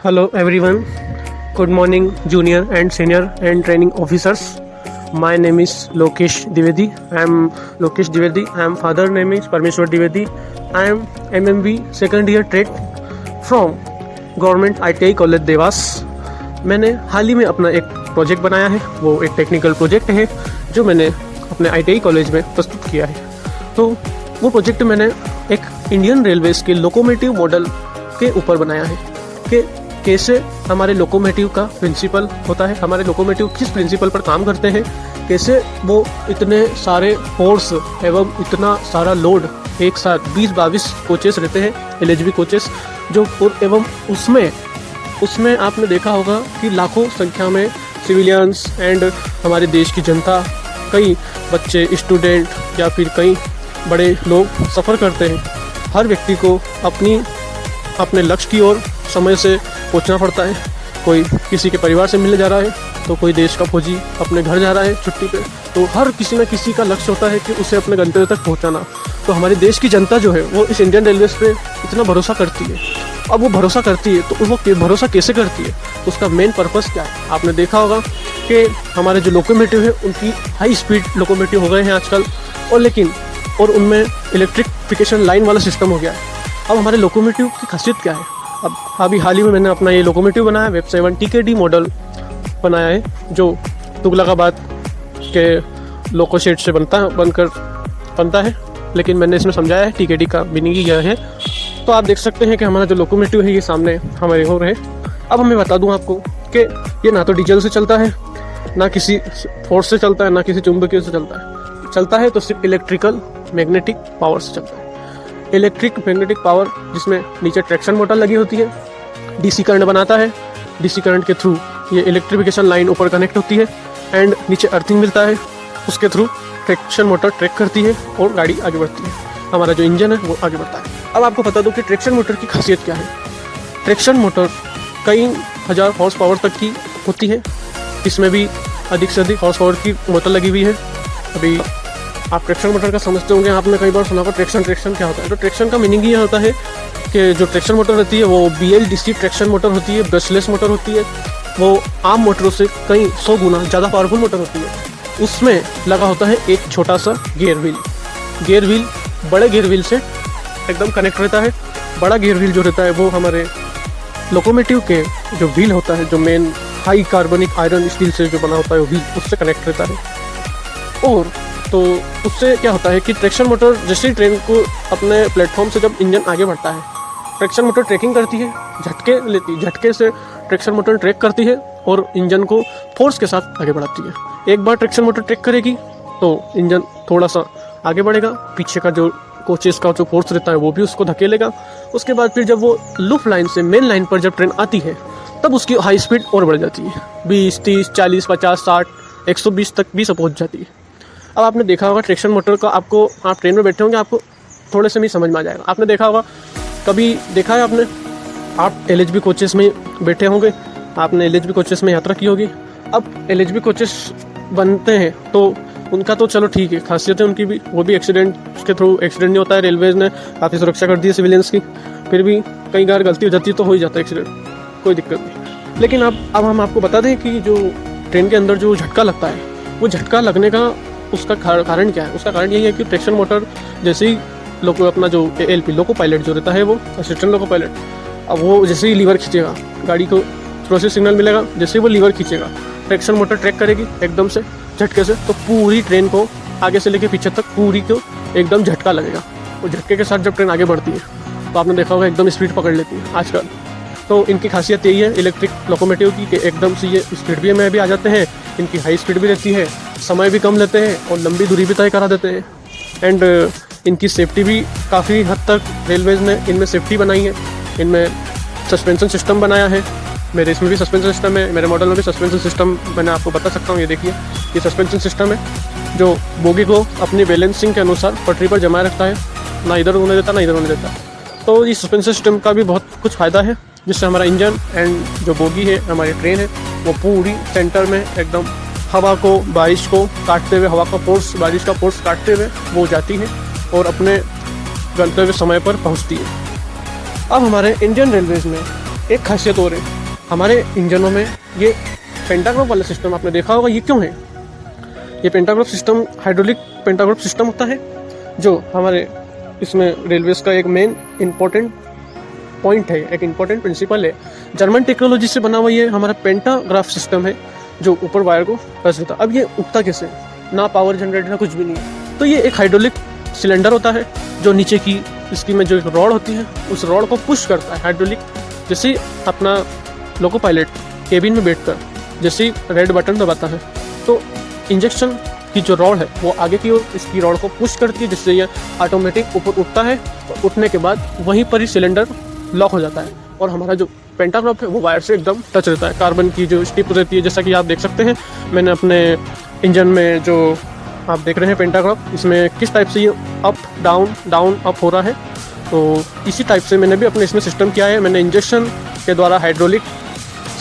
Hello everyone. Good morning, junior and senior and training officers. My name is Lokesh Dwivedi. I am Lokesh Dwivedi. I am father name is Parmeshwar Dwivedi. I am MMB second year trade from Government ITI College Dewas. मैंने हाल ही में अपना एक project बनाया है. वो एक technical project है जो मैंने अपने ITI कॉलेज में प्रस्तुत किया है. तो वो प्रोजेक्ट मैंने एक इंडियन रेलवेज के लोकोमोटिव मॉडल के ऊपर बनाया है कि कैसे हमारे लोकोमोटिव का प्रिंसिपल होता है, हमारे लोकोमोटिव किस प्रिंसिपल पर काम करते हैं, कैसे वो इतने सारे फोर्स एवं इतना सारा लोड एक साथ 20-22 कोचेस रहते हैं, LHB कोचेस जो एवं उसमें आपने देखा होगा कि लाखों संख्या में सिविलियंस एंड हमारे देश की जनता, कई बच्चे, स्टूडेंट या फिर कई बड़े लोग सफ़र करते हैं. हर व्यक्ति को अपने लक्ष्य की ओर समय से पहुंचना पड़ता है. कोई किसी के परिवार से मिलने जा रहा है, तो कोई देश का फौजी अपने घर जा रहा है छुट्टी पे. तो हर किसी न किसी का लक्ष्य होता है कि उसे अपने गंतव्य तक पहुंचाना. तो हमारे देश की जनता जो है वो इस इंडियन रेलवेज पे इतना भरोसा करती है. अब वो भरोसा करती है तो वो भरोसा कैसे करती है, तो उसका मेन पर्पस क्या है. आपने देखा होगा कि हमारे जो लोकोमोटिव है उनकी हाई स्पीड लोकोमोटिव हो गए हैं आजकल, और उनमें इलेक्ट्रिफिकेशन लाइन वाला सिस्टम हो गया है. अब हमारे लोकोमोटिव की खासियत क्या है. अब अभी हाल ही में मैंने अपना ये लोकोमोटिव बनाया, वेब 7 TKD मॉडल बनाया है, जो तुगलकाबाद के लोको शेड से बनता है. लेकिन मैंने इसमें समझाया है TKD का मीनिंग ही यह है. तो आप देख सकते हैं कि हमारा जो लोकोमोटिव है ये सामने हमारे हो रहे. अब मैं बता दूं आपको कि ये ना तो डीजल से चलता है, ना किसी फोर्स से चलता है, ना किसी चुंबकीय से चलता है तो सिर्फ इलेक्ट्रिकल मैग्नेटिक पावर से चलता है. इलेक्ट्रिक मैग्नेटिक पावर जिसमें नीचे ट्रैक्शन मोटर लगी होती है, DC करंट बनाता है. DC करंट के थ्रू ये इलेक्ट्रिफिकेशन लाइन ऊपर कनेक्ट होती है एंड नीचे अर्थिंग मिलता है. उसके थ्रू ट्रैक्शन मोटर ट्रैक करती है और गाड़ी आगे बढ़ती है. हमारा जो इंजन है वो आगे बढ़ता है. अब आपको बता दूं कि ट्रैक्शन मोटर की खासियत क्या है. ट्रैक्शन मोटर कई हज़ार हॉर्स पावर तक की होती है. इसमें भी अधिक से अधिक हॉर्स पावर की मोटर लगी हुई है. अभी आप ट्रैक्शन मोटर का समझते होंगे, आपने कई बार सुना होगा ट्रैक्शन क्या होता है. तो ट्रैक्शन का मीनिंग ये होता है कि जो ट्रैक्शन मोटर रहती है वो BLDC ट्रैक्शन मोटर होती है, ब्रशलेस मोटर होती है. वो आम मोटरों से कई 100 गुना ज़्यादा पावरफुल मोटर होती है. उसमें लगा होता है एक छोटा सा गियर व्हील बड़े गियर व्हील से एकदम कनेक्ट रहता है. बड़ा गियर व्हील जो रहता है वो हमारे लोकोमोटिव के जो व्हील होता है, जो मेन हाई कार्बनिक आयरन स्टील से जो बना होता है वो व्हील, उससे कनेक्ट रहता है. और तो उससे क्या होता है कि ट्रैक्शन मोटर जैसे ही ट्रेन को अपने प्लेटफॉर्म से जब इंजन आगे बढ़ता है, ट्रैक्शन मोटर ट्रैकिंग करती है, झटके से ट्रैक्शन मोटर ट्रैक करती है और इंजन को फोर्स के साथ आगे बढ़ाती है. एक बार ट्रैक्शन मोटर ट्रैक करेगी तो इंजन थोड़ा सा आगे बढ़ेगा, पीछे का जो कोचेस का जो फोर्स रहता है वो भी उसको धकेलेगा. उसके बाद फिर जब वो लूप लाइन से मेन लाइन पर जब ट्रेन आती है तब उसकी हाई स्पीड और बढ़ जाती है. 20, 30, 40, 50, 60, 120 तक भी पहुंच जाती है. अब आपने देखा होगा ट्रैक्शन मोटर का, आप ट्रेन में बैठे होंगे, आपको थोड़े से भी समझ में आ जाएगा. आपने देखा होगा, कभी देखा है आपने, आप LHB कोचेस में बैठे होंगे, आपने LHB कोचेस में यात्रा की होगी. अब LHB कोचेस बनते हैं तो उनका तो चलो ठीक है, खासियत है उनकी भी, वो भी एक्सीडेंट के थ्रू एक्सीडेंट नहीं होता है. रेलवेज ने काफ़ी सुरक्षा कर दी है सिविलियंस की. फिर भी कई बार गलती हो जाती है तो हो ही जाता है एक्सीडेंट, कोई दिक्कत नहीं. लेकिन अब हम आपको बता दें कि जो ट्रेन के अंदर जो झटका लगता है, वो झटका लगने का उसका कारण क्या है. उसका कारण यही है कि ट्रैक्शन मोटर जैसे ही अपना जो LP लोको पायलट जो रहता है, वो असिस्टेंट लोको पायलट, अब वो जैसे ही लीवर खींचेगा, गाड़ी को प्रोसेस सिग्नल मिलेगा, जैसे ही वो लीवर खींचेगा ट्रैक्शन मोटर ट्रैक करेगी एकदम से झटके से, तो पूरी ट्रेन को आगे से लेके पीछे तक पूरी को एकदम झटका लगेगा. और झटके के साथ जब ट्रेन आगे बढ़ती है तो आपने देखा होगा एकदम स्पीड पकड़ लेती है आजकल. तो इनकी खासियत यही है इलेक्ट्रिक लोकोमोटिव की कि एकदम से ये स्पीड में भी आ जाते हैं, इनकी हाई स्पीड भी रहती है, समय भी कम लेते हैं और लंबी दूरी भी तय करा देते हैं. एंड इनकी सेफ्टी भी काफ़ी हद तक रेलवेज ने इनमें सेफ्टी बनाई है. इनमें सस्पेंशन सिस्टम बनाया है. मेरे इसमें भी सस्पेंशन सिस्टम है, मेरे मॉडल में भी सस्पेंशन सिस्टम मैंने आपको बता सकता हूँ. ये देखिए, ये सस्पेंशन सिस्टम है जो बोगी को अपनी बैलेंसिंग के अनुसार पटरी पर जमाए रखता है, ना इधर होने देता ना इधर होने देता. तो इस सस्पेंशन सिस्टम का भी बहुत कुछ फ़ायदा है, जिससे हमारा इंजन एंड जो बोगी है, हमारी ट्रेन है, वो पूरी सेंटर में एकदम हवा को, बारिश को काटते हुए, हवा का फोर्स, बारिश का फोर्स काटते हुए वो जाती है और अपने गंतव्य समय पर पहुंचती है. अब हमारे इंडियन रेलवेज में एक खासियत और है हमारे इंजनों में, ये पेंटाग्राफ वाला सिस्टम आपने देखा होगा। ये क्यों है? ये pantograph system hydraulic pantograph system होता है, जो हमारे इसमें रेलवेज का एक मेन इंपॉर्टेंट पॉइंट है, एक इंपॉर्टेंट प्रिंसिपल है। जर्मन टेक्नोलॉजी से बना हुआ ये हमारा पेंटाग्राफ सिस्टम है, जो ऊपर वायर को टच देता है। अब ये उठता कैसे? ना पावर जनरेटर ना कुछ भी नहीं है। तो ये एक हाइड्रोलिक सिलेंडर होता है, जो नीचे की इसकी में जो एक रॉड होती है, उस रॉड को पुश करता है हाइड्रोलिक। जैसे अपना लोको पायलट केबिन में बैठकर जैसे रेड बटन दबाता है, तो इंजेक्शन की जो रॉड है वो आगे की ओर इसकी रॉड को पुश करती है, जिससे ये ऑटोमेटिक ऊपर उठता है। और उठने के बाद वहीं पर ही सिलेंडर लॉक हो जाता है और हमारा जो पेंटाग्राफ है वो वायर से एकदम टच रहता है। कार्बन की जो स्ट्रिप रहती है, जैसा कि आप देख सकते हैं, मैंने अपने इंजन में जो आप देख रहे हैं पेंटाग्राफ, इसमें किस टाइप से ये अप डाउन डाउन अप हो रहा है, तो इसी टाइप से मैंने भी अपने इसमें सिस्टम किया है। मैंने इंजेक्शन के द्वारा हाइड्रोलिक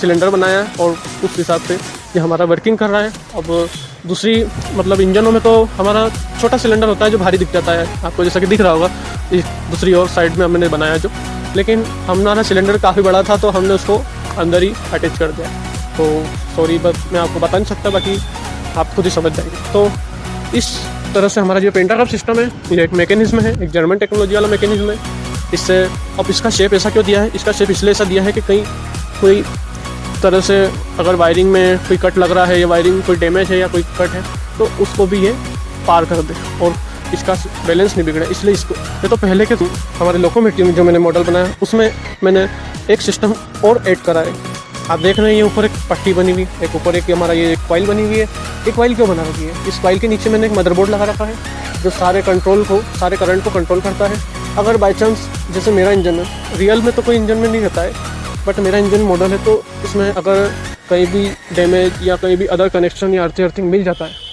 सिलेंडर बनाया और उस हिसाब से ये हमारा वर्किंग कर रहा है। अब दूसरी मतलब इंजनों में तो हमारा छोटा सिलेंडर होता है जो भारी दिख जाता है आपको, जैसा कि दिख रहा होगा इस दूसरी और साइड में मैंने बनाया जो, लेकिन हमारा सिलेंडर काफ़ी बड़ा था तो हमने उसको अंदर ही अटैच कर दिया। तो सॉरी, बस मैं आपको बता नहीं सकता, बाकी आप खुद ही समझ जाएंगे। तो इस तरह से हमारा जो पेंटाग्राफ सिस्टम है, ये एक मैकेनिज्म है, एक जर्मन टेक्नोलॉजी वाला मैकेनिज्म है। इससे अब इसका शेप ऐसा क्यों दिया है? इसका शेप इसलिए ऐसा दिया है कि कहीं कोई तरह से अगर वायरिंग में कोई कट लग रहा है या वायरिंग कोई डैमेज है या कोई कट है, तो उसको भी ये पार कर दे और इसका बैलेंस नहीं बिगड़े। इसलिए इसको ये तो पहले के हमारे लोकोमोटिव में जो मैंने मॉडल बनाया उसमें मैंने एक सिस्टम और ऐड करा है। आप देख रहे हैं ये ऊपर एक पट्टी बनी हुई, एक ऊपर एक हमारा ये कॉइल बनी हुई है। एक कॉइल क्यों बना रखी है? इस कॉइल के नीचे मैंने एक मदरबोर्ड लगा रखा है, जो सारे करंट को कंट्रोल करता है। अगर बाई चांस जैसे मेरा इंजन है, रियल में तो कोई इंजन में नहीं रहता है, बट मेरा इंजन मॉडल है, तो इसमें अगर कहीं भी डैमेज या कहीं भी अदर कनेक्शन या अर्थिंग मिल जाता है,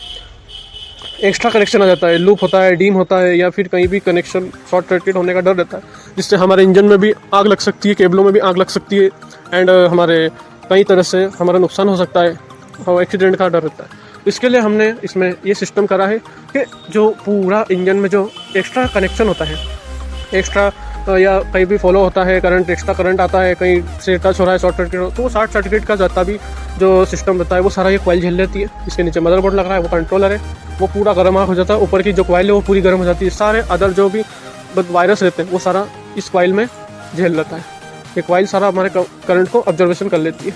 एक्स्ट्रा कनेक्शन आ जाता है, लूप होता है, डीम होता है, या फिर कहीं भी कनेक्शन शॉर्ट सर्किट होने का डर रहता है, जिससे हमारे इंजन में भी आग लग सकती है, केबलों में भी आग लग सकती है, एंड हमारे कई तरह से हमारा नुकसान हो सकता है और एक्सीडेंट का डर रहता है। इसके लिए हमने इसमें ये सिस्टम करा है कि जो पूरा इंजन में जो एक्स्ट्रा कनेक्शन होता है, एक्स्ट्रा या कहीं भी फॉलो होता है करंट, एक्स्ट्रा करंट आता है, कहीं से टच हो रहा है शॉर्ट सर्किट, तो वो शॉर्ट सर्किट का जितना भी जो सिस्टम रहता है वो सारा ये कॉइल झेल लेती है। इसके नीचे मदरबोर्ड लग रहा है, वो कंट्रोलर है, वो पूरा गर्म हो जाता है। ऊपर की जो कॉइल है वो पूरी गर्म हो जाती है। सारे अदर जो भी वायरस रहते हैं वो सारा इस कॉइल में झेल लेता है। ये कॉइल सारा हमारे करंट को ऑब्जर्वेशन कर लेती है।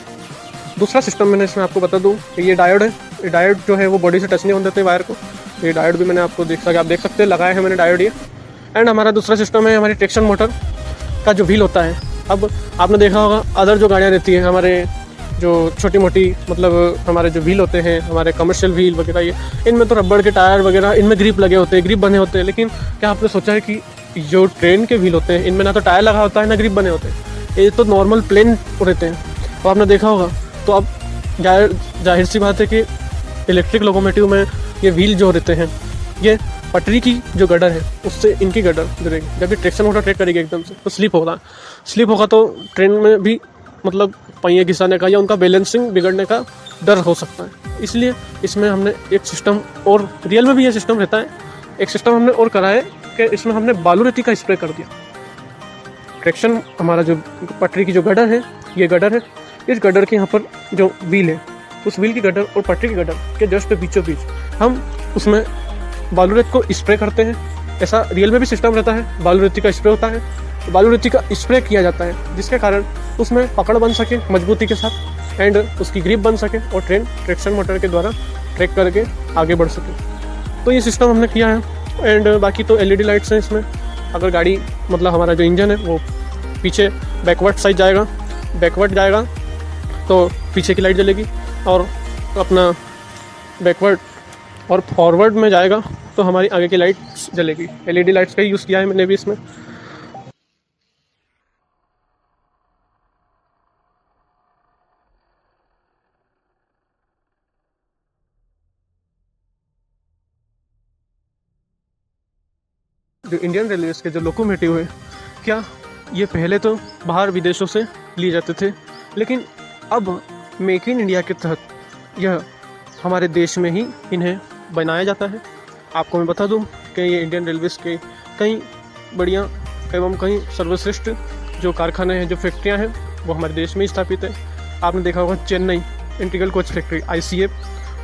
दूसरा सिस्टम मैंने इसमें आपको बता दूँ कि ये डायोड है। ये डायोड जो है वो बॉडी से टच नहीं होने देते वायर को। ये डायोड भी मैंने आपको आप देख सकते हैं, लगाए हैं मैंने डायोड ये। एंड हमारा दूसरा सिस्टम है हमारी ट्रैक्शन मोटर का जो व्हील होता है। अब आपने देखा होगा अदर जो गाड़ियाँ रहती हैं हमारे जो छोटी मोटी मतलब हमारे जो व्हील होते हैं, हमारे कमर्शियल व्हील वगैरह, ये इनमें तो रबड़ के टायर वगैरह, इनमें ग्रिप लगे होते हैं, ग्रिप बने होते हैं। लेकिन क्या आपने सोचा है कि जो ट्रेन के व्हील होते हैं इनमें ना तो टायर लगा होता है ना ग्रिप बने होते हैं, ये तो नॉर्मल प्लेन रहते हैं। तो आपने देखा होगा। तो अब जाहिर सी बात है कि इलेक्ट्रिक लोकोमोटिव में ये व्हील जो रहते हैं, ये पटरी की जो गडर है उससे इनकी गडर गिरेगी। जब ये ट्रैक्शन मोटर ट्रैक करेगी एकदम से तो स्लिप होगा तो ट्रेन में भी मतलब पहिए घिसाने का या उनका बैलेंसिंग बिगड़ने का डर हो सकता है। इसलिए इसमें हमने एक सिस्टम, और रियल में भी ये सिस्टम रहता है, एक सिस्टम हमने और करा है कि इसमें हमने बालू रेती का स्प्रे कर दिया। ट्रैक्शन हमारा जो पटरी की जो गडर है, ये गडर है, इस गडर के यहाँ पर जो व्हील है, उस व्हील की गडर और पटरी की गडर के जस्ट बीचों बीच हम उसमें बालू रेत को स्प्रे करते हैं। ऐसा रियल में भी सिस्टम रहता है, बालू रेती का स्प्रे होता है, तो बालू रेती का स्प्रे किया जाता है, जिसके कारण उसमें पकड़ बन सके मजबूती के साथ, एंड उसकी ग्रिप बन सके और ट्रेन ट्रैक्शन मोटर के द्वारा ट्रैक करके आगे बढ़ सके। तो ये सिस्टम हमने किया है। एंड बाकी तो LED लाइट्स हैं इसमें। अगर गाड़ी मतलब हमारा जो इंजन है वो पीछे बैकवर्ड जाएगा तो पीछे की लाइट जलेगी, और अपना बैकवर्ड और फॉरवर्ड में जाएगा तो हमारी आगे की लाइट्स जलेगी। LED लाइट्स का ही यूज़ किया है मैंने भी इसमें। जो इंडियन रेलवेज़ के जो लोकोमोटिव है, क्या ये पहले तो बाहर विदेशों से लिए जाते थे, लेकिन अब मेक इन इंडिया के तहत यह हमारे देश में ही इन्हें बनाया जाता है। आपको मैं बता दूं कि ये इंडियन रेलवेज़ के कई बढ़िया एवं कई सर्वश्रेष्ठ जो कारखाने हैं, जो फैक्ट्रियां हैं, वो हमारे देश में ही स्थापित है। आपने देखा होगा Chennai integral coach factory ICF,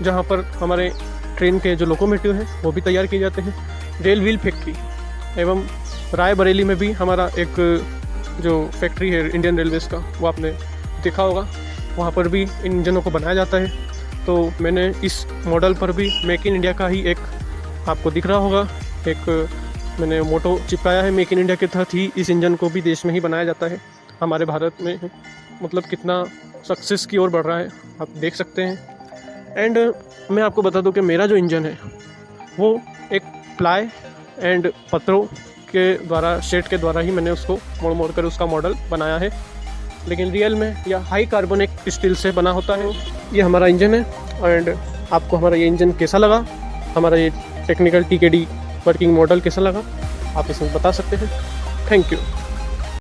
जहाँ पर हमारे ट्रेन के जो लोकोमोटिव हैं वो भी तैयार किए जाते हैं। रेल व्हील फैक्ट्री एवं रायबरेली में भी हमारा एक जो फैक्ट्री है इंडियन रेलवेज़ का, वो आपने देखा होगा, वहाँ पर भी इन इंजनों को बनाया जाता है। तो मैंने इस मॉडल पर भी मेक इन इंडिया का ही एक, आपको दिख रहा होगा, एक मैंने मोटो चिपकाया है। मेक इन इंडिया के तहत ही इस इंजन को भी देश में ही बनाया जाता है हमारे भारत में। मतलब कितना सक्सेस की ओर बढ़ रहा है आप देख सकते हैं। एंड मैं आपको बता दूं कि मेरा जो इंजन है वो एक प्लाई एंड पत्रों के द्वारा, शेड के द्वारा ही मैंने उसको मोड़ मोड़ कर उसका मॉडल बनाया है, लेकिन रियल में यह हाई कार्बोनिक स्टील से बना होता है। ये हमारा इंजन है। एंड आपको हमारा ये इंजन कैसा लगा, हमारा ये टेक्निकल TKD वर्किंग मॉडल कैसा लगा, आप इसमें बता सकते हैं। Thank you.